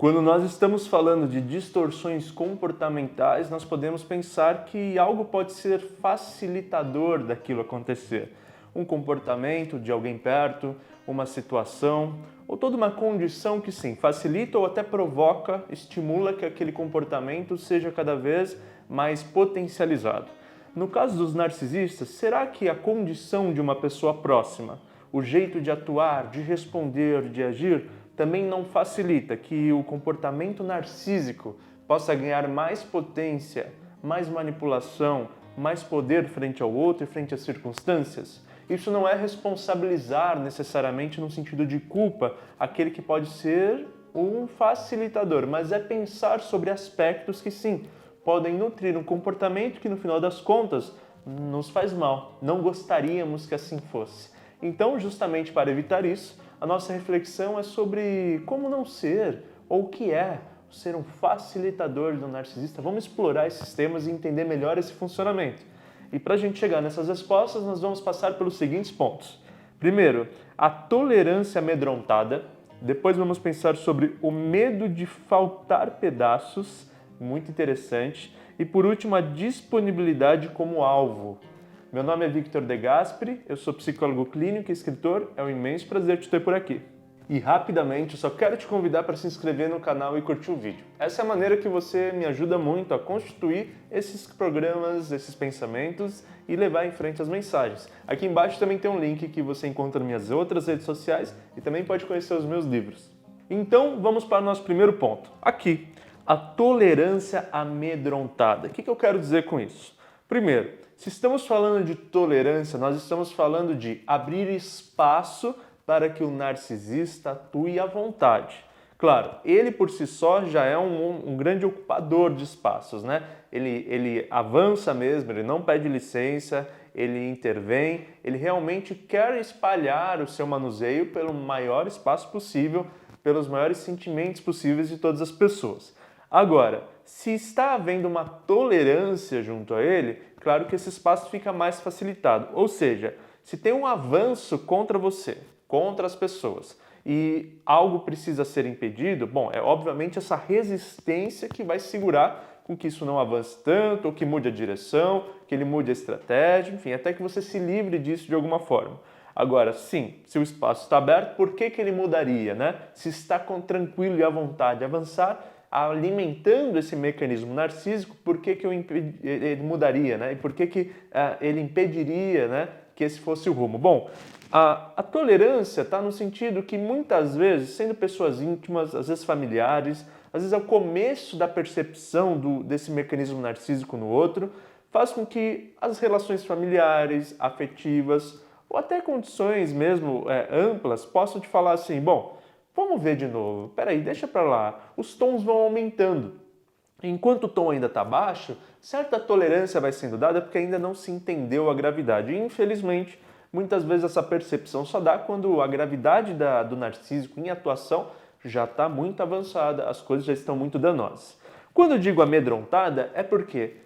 Quando nós estamos falando de distorções comportamentais, nós podemos pensar que algo pode ser facilitador daquilo acontecer. Um comportamento de alguém perto, uma situação, ou toda uma condição que sim, facilita ou até provoca, estimula que aquele comportamento seja cada vez mais potencializado. No caso dos narcisistas, será que a condição de uma pessoa próxima, o jeito de atuar, de responder, de agir, também não facilita que o comportamento narcísico possa ganhar mais potência, mais manipulação, mais poder frente ao outro e frente às circunstâncias? Isso não é responsabilizar necessariamente no sentido de culpa aquele que pode ser um facilitador, mas é pensar sobre aspectos que sim, podem nutrir um comportamento que no final das contas nos faz mal. Não gostaríamos que assim fosse. Então, justamente para evitar isso, a nossa reflexão é sobre como não ser, ou o que é ser um facilitador do narcisista. Vamos explorar esses temas e entender melhor esse funcionamento. E para a gente chegar nessas respostas, nós vamos passar pelos seguintes pontos. Primeiro, a tolerância amedrontada. Depois vamos pensar sobre o medo de faltar pedaços, muito interessante. E por último, a disponibilidade como alvo. Meu nome é Victor De Gasperi, eu sou psicólogo clínico e escritor, é um imenso prazer te ter por aqui. E rapidamente, eu só quero te convidar para se inscrever no canal e curtir o vídeo. Essa é a maneira que você me ajuda muito a constituir esses programas, esses pensamentos e levar em frente as mensagens. Aqui embaixo também tem um link que você encontra nas minhas outras redes sociais e também pode conhecer os meus livros. Então, vamos para o nosso primeiro ponto. Aqui, a tolerância amedrontada. O que eu quero dizer com isso? Primeiro, se estamos falando de tolerância, nós estamos falando de abrir espaço para que o narcisista atue à vontade. Claro, ele por si só já é um grande ocupador de espaços, né? Ele avança mesmo, ele não pede licença, ele intervém, ele realmente quer espalhar o seu manuseio pelo maior espaço possível, pelos maiores sentimentos possíveis de todas as pessoas. Agora, se está havendo uma tolerância junto a ele, claro que esse espaço fica mais facilitado. Ou seja, se tem um avanço contra você, contra as pessoas, e algo precisa ser impedido, bom, é obviamente essa resistência que vai segurar com que isso não avance tanto, ou que mude a direção, que ele mude a estratégia, enfim, até que você se livre disso de alguma forma. Agora, sim, se o espaço está aberto, por que ele mudaria, né? Se está tranquilo e à vontade de avançar, alimentando esse mecanismo narcísico, por que ele mudaria, né? E por que ele impediria, né, que esse fosse o rumo? Bom, a tolerância está no sentido que muitas vezes, sendo pessoas íntimas, às vezes familiares, às vezes é o começo da percepção desse mecanismo narcísico no outro, faz com que as relações familiares, afetivas, ou até condições mesmo amplas, possam te falar assim, bom, vamos ver de novo, peraí, deixa pra lá, os tons vão aumentando. Enquanto o tom ainda está baixo, certa tolerância vai sendo dada porque ainda não se entendeu a gravidade. E, infelizmente, muitas vezes essa percepção só dá quando a gravidade do narcísico em atuação já está muito avançada, as coisas já estão muito danosas. Quando eu digo amedrontada, é porque,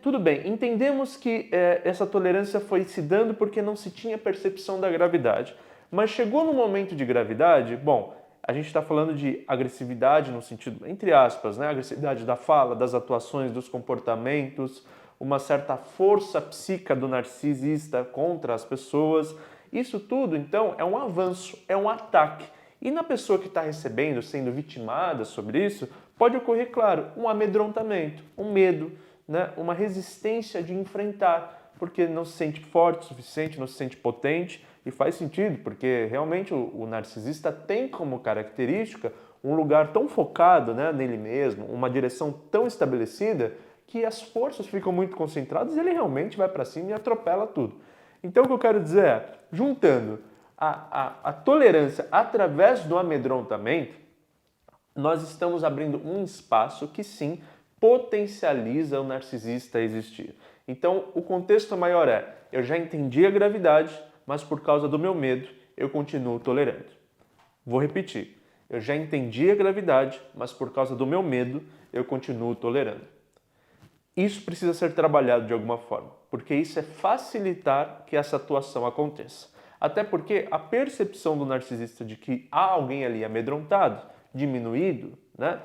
tudo bem, entendemos que essa tolerância foi se dando porque não se tinha percepção da gravidade. Mas chegou no momento de gravidade, bom, a gente está falando de agressividade no sentido, entre aspas, né? Agressividade da fala, das atuações, dos comportamentos, uma certa força psíquica do narcisista contra as pessoas. Isso tudo, então, é um avanço, é um ataque. E na pessoa que está recebendo, sendo vitimada sobre isso, pode ocorrer, claro, um amedrontamento, um medo, né? Uma resistência de enfrentar, porque não se sente forte o suficiente, não se sente potente. E faz sentido, porque realmente o narcisista tem como característica um lugar tão focado, né, nele mesmo, uma direção tão estabelecida, que as forças ficam muito concentradas e ele realmente vai para cima e atropela tudo. Então o que eu quero dizer é, juntando a tolerância através do amedrontamento, nós estamos abrindo um espaço que sim potencializa o narcisista a existir. Então o contexto maior é, eu já entendi a gravidade, mas por causa do meu medo, eu continuo tolerando. Vou repetir. Eu já entendi a gravidade, mas por causa do meu medo, eu continuo tolerando. Isso precisa ser trabalhado de alguma forma, porque isso é facilitar que essa atuação aconteça. Até porque a percepção do narcisista de que há alguém ali amedrontado diminuído, né,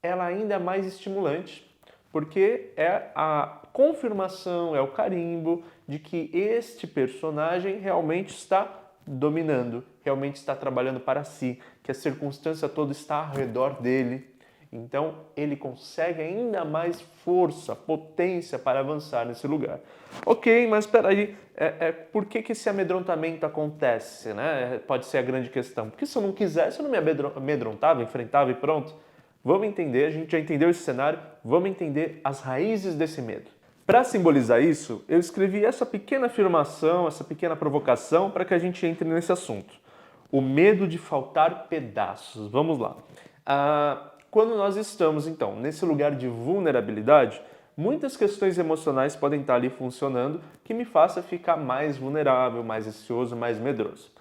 ela ainda é mais estimulante, porque é a confirmação, é o carimbo de que este personagem realmente está dominando, realmente está trabalhando para si, que a circunstância toda está ao redor dele. Então ele consegue ainda mais força, potência para avançar nesse lugar. Ok, mas espera aí, por que esse amedrontamento acontece, né? Pode ser a grande questão. Porque se eu não quisesse, eu não me amedrontava, enfrentava e pronto. Vamos entender, a gente já entendeu esse cenário, vamos entender as raízes desse medo. Para simbolizar isso, eu escrevi essa pequena afirmação, essa pequena provocação para que a gente entre nesse assunto. O medo de faltar pedaços. Vamos lá. Quando nós estamos, então, nesse lugar de vulnerabilidade, muitas questões emocionais podem estar ali funcionando que me faça ficar mais vulnerável, mais ansioso, mais medroso.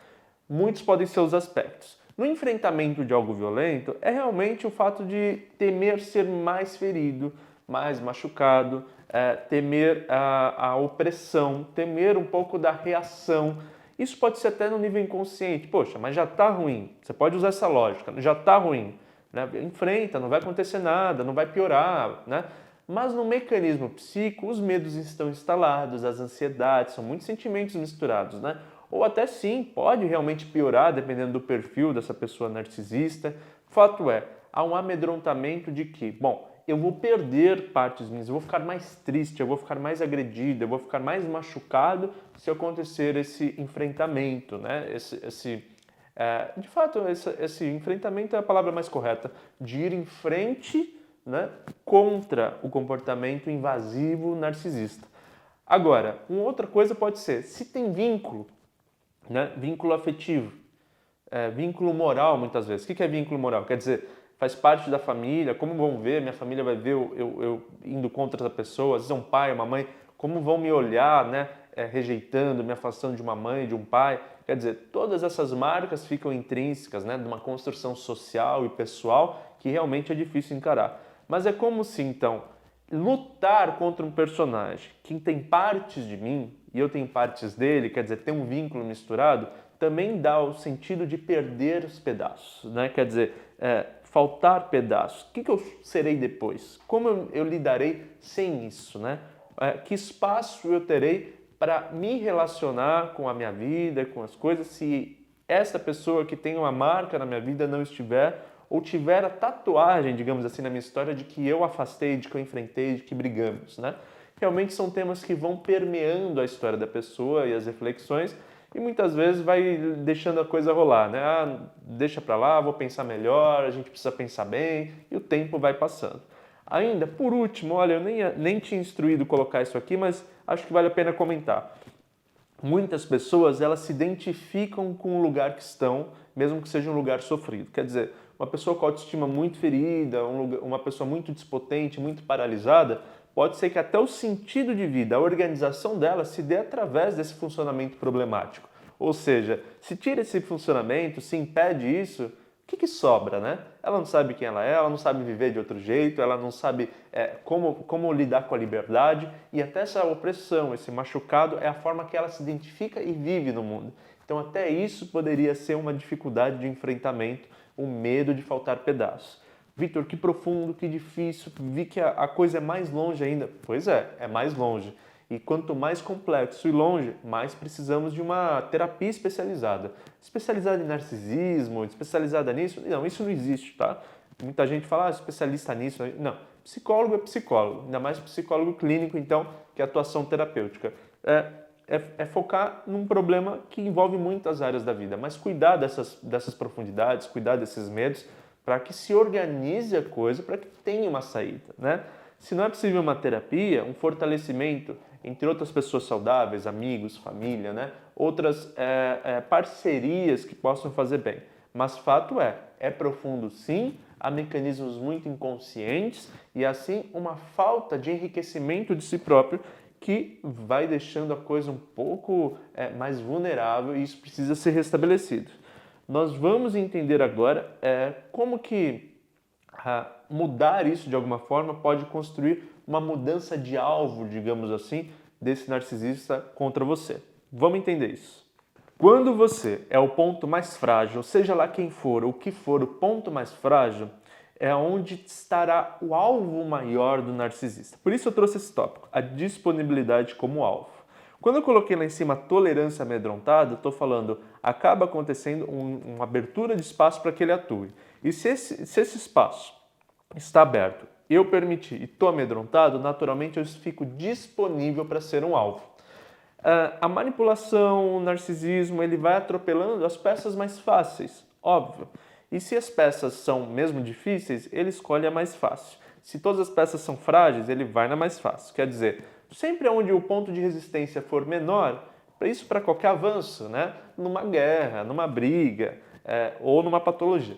Muitos podem ser os aspectos. No enfrentamento de algo violento, é realmente o fato de temer ser mais ferido, mais machucado, temer a opressão, temer um pouco da reação. Isso pode ser até no nível inconsciente. Poxa, mas já está ruim. Você pode usar essa lógica. Já está ruim. Né? Enfrenta, não vai acontecer nada, não vai piorar. Né? Mas no mecanismo psíquico, os medos estão instalados, as ansiedades, são muitos sentimentos misturados, né? Ou até sim, pode realmente piorar dependendo do perfil dessa pessoa narcisista. Fato é, há um amedrontamento de que, bom, eu vou perder partes minhas, eu vou ficar mais triste, eu vou ficar mais agredido, eu vou ficar mais machucado se acontecer esse enfrentamento, né? De fato, esse enfrentamento é a palavra mais correta, de ir em frente, né, contra o comportamento invasivo narcisista. Agora, uma outra coisa pode ser, se tem vínculo, né, vínculo afetivo, vínculo moral muitas vezes. O que é vínculo moral? Quer dizer, faz parte da família, como vão ver, minha família vai ver eu indo contra essa pessoa, às vezes é um pai, uma mãe, como vão me olhar, né, rejeitando, me afastando de uma mãe, de um pai. Quer dizer, todas essas marcas ficam intrínsecas, né, de uma construção social e pessoal que realmente é difícil encarar. Mas é como se, então, lutar contra um personagem que tem partes de mim e eu tenho partes dele, quer dizer, tem um vínculo misturado, também dá o sentido de perder os pedaços, né? Quer dizer, faltar pedaços. O que eu serei depois? Como eu lidarei sem isso, né? Que espaço eu terei para me relacionar com a minha vida, com as coisas, se essa pessoa que tem uma marca na minha vida não estiver, ou tiver a tatuagem, digamos assim, na minha história de que eu afastei, de que eu enfrentei, de que brigamos, né? Realmente são temas que vão permeando a história da pessoa e as reflexões e muitas vezes vai deixando a coisa rolar, né? Deixa pra lá, vou pensar melhor, a gente precisa pensar bem e o tempo vai passando. Ainda, por último, olha, eu nem tinha instruído colocar isso aqui, mas acho que vale a pena comentar. Muitas pessoas, elas se identificam com o lugar que estão, mesmo que seja um lugar sofrido. Quer dizer, uma pessoa com autoestima muito ferida, uma pessoa muito despotente, muito paralisada, pode ser que até o sentido de vida, a organização dela se dê através desse funcionamento problemático. Ou seja, se tira esse funcionamento, se impede isso, o que sobra, né? Ela não sabe quem ela não sabe viver de outro jeito, ela não sabe como lidar com a liberdade e até essa opressão, esse machucado é a forma que ela se identifica e vive no mundo. Então até isso poderia ser uma dificuldade de enfrentamento, o medo de faltar pedaços. Vitor, que profundo, que difícil, vi que a coisa é mais longe ainda. Pois é mais longe. E quanto mais complexo e longe, mais precisamos de uma terapia especializada. Especializada em narcisismo, especializada nisso? Não, isso não existe, tá? Muita gente fala, especialista nisso. Não, psicólogo é psicólogo, ainda mais psicólogo clínico, então, que é atuação terapêutica. É focar num problema que envolve muitas áreas da vida, mas cuidar dessas profundidades, cuidar desses medos, para que se organize a coisa, para que tenha uma saída, né? Se não é possível uma terapia, um fortalecimento entre outras pessoas saudáveis, amigos, família, né? Outras parcerias que possam fazer bem. Mas fato é profundo sim, há mecanismos muito inconscientes e assim uma falta de enriquecimento de si próprio que vai deixando a coisa um pouco mais vulnerável e isso precisa ser restabelecido. Nós vamos entender agora como que mudar isso de alguma forma pode construir uma mudança de alvo, digamos assim, desse narcisista contra você. Vamos entender isso. Quando você é o ponto mais frágil, seja lá quem for, o que for o ponto mais frágil, é onde estará o alvo maior do narcisista. Por isso eu trouxe esse tópico, a disponibilidade como alvo. Quando eu coloquei lá em cima tolerância amedrontada, estou falando, acaba acontecendo uma abertura de espaço para que ele atue. E se esse espaço está aberto, eu permitir e estou amedrontado, naturalmente eu fico disponível para ser um alvo. A manipulação, o narcisismo, ele vai atropelando as peças mais fáceis, óbvio. E se as peças são mesmo difíceis, ele escolhe a mais fácil. Se todas as peças são frágeis, ele vai na mais fácil. Quer dizer, sempre onde o ponto de resistência for menor, isso para qualquer avanço, né? Numa guerra, numa briga ou numa patologia.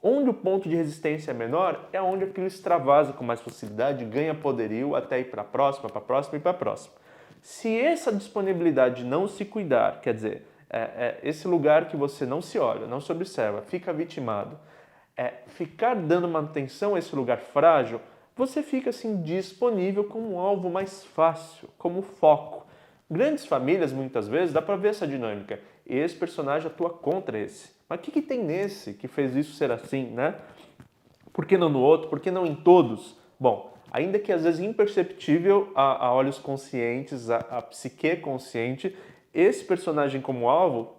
Onde o ponto de resistência é menor, é onde aquilo extravasa com mais facilidade, ganha poderio até ir para a próxima e para a próxima. Se essa disponibilidade não se cuidar, quer dizer, esse lugar que você não se olha, não se observa, fica vitimado, ficar dando manutenção a esse lugar frágil, você fica assim disponível como um alvo mais fácil, como foco. Grandes famílias, muitas vezes, dá para ver essa dinâmica. Esse personagem atua contra esse. Mas o que tem nesse que fez isso ser assim, né? Por que não no outro? Por que não em todos? Bom, ainda que às vezes imperceptível a olhos conscientes, a psique consciente, esse personagem como alvo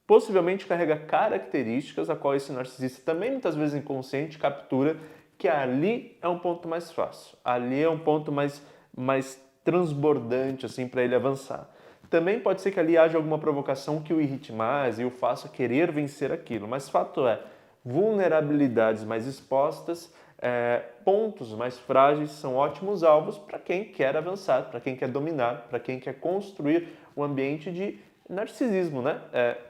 possivelmente carrega características a qual esse narcisista também muitas vezes inconsciente captura, que ali é um ponto mais fácil, ali é um ponto mais transbordante assim para ele avançar. Também pode ser que ali haja alguma provocação que o irrite mais e o faça querer vencer aquilo, mas fato é, vulnerabilidades mais expostas, pontos mais frágeis são ótimos alvos para quem quer avançar, para quem quer dominar, para quem quer construir um ambiente de narcisismo, né?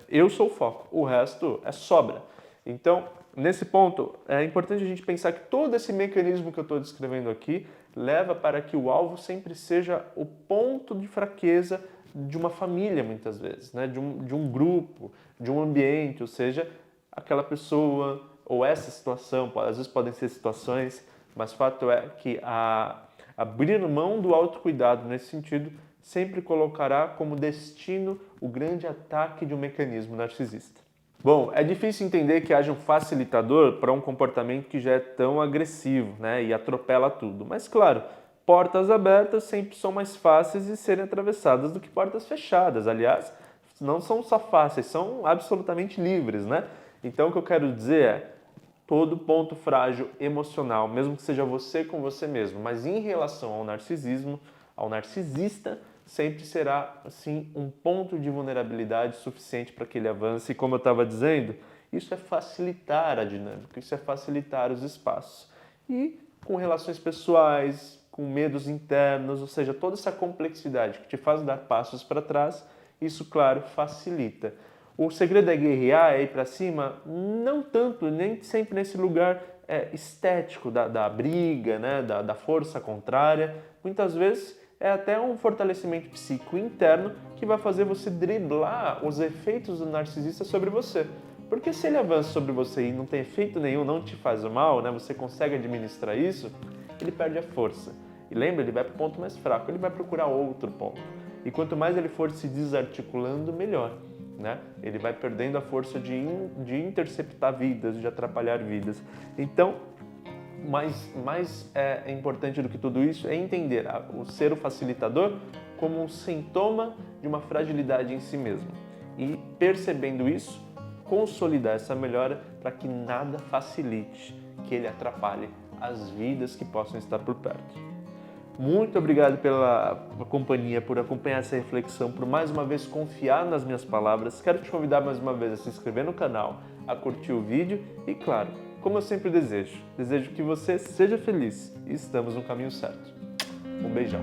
Eu sou o foco, o resto é sobra. Então, nesse ponto, é importante a gente pensar que todo esse mecanismo que eu estou descrevendo aqui leva para que o alvo sempre seja o ponto de fraqueza de uma família, muitas vezes, né? de um grupo, de um ambiente, ou seja, aquela pessoa ou essa situação, às vezes podem ser situações, mas fato é que abrir mão do autocuidado nesse sentido sempre colocará como destino o grande ataque de um mecanismo narcisista. Bom, é difícil entender que haja um facilitador para um comportamento que já é tão agressivo, né, e atropela tudo. Mas claro, portas abertas sempre são mais fáceis de serem atravessadas do que portas fechadas. Aliás, não são só fáceis, são absolutamente livres, né? Então o que eu quero dizer é, todo ponto frágil emocional, mesmo que seja você com você mesmo, mas em relação ao narcisismo, ao narcisista, sempre será assim um ponto de vulnerabilidade suficiente para que ele avance. E como eu estava dizendo, isso é facilitar a dinâmica, isso é facilitar os espaços. E com relações pessoais, com medos internos, ou seja, toda essa complexidade que te faz dar passos para trás, isso, claro, facilita. O segredo é guerrear, é ir para cima, não tanto, nem sempre nesse lugar estético da briga, né, da força contrária. Muitas vezes é até um fortalecimento psíquico interno que vai fazer você driblar os efeitos do narcisista sobre você. Porque se ele avança sobre você e não tem efeito nenhum, não te faz mal, né, você consegue administrar isso, ele perde a força. E lembra, ele vai para o ponto mais fraco, ele vai procurar outro ponto. E quanto mais ele for se desarticulando, melhor. Né? Ele vai perdendo a força de interceptar vidas, de atrapalhar vidas. Então, mais importante do que tudo isso é entender o ser o facilitador como um sintoma de uma fragilidade em si mesmo. E percebendo isso, consolidar essa melhora para que nada facilite, que ele atrapalhe as vidas que possam estar por perto. Muito obrigado pela companhia, por acompanhar essa reflexão, por mais uma vez confiar nas minhas palavras. Quero te convidar mais uma vez a se inscrever no canal, a curtir o vídeo e, claro, como eu sempre desejo que você seja feliz e estamos no caminho certo. Um beijão.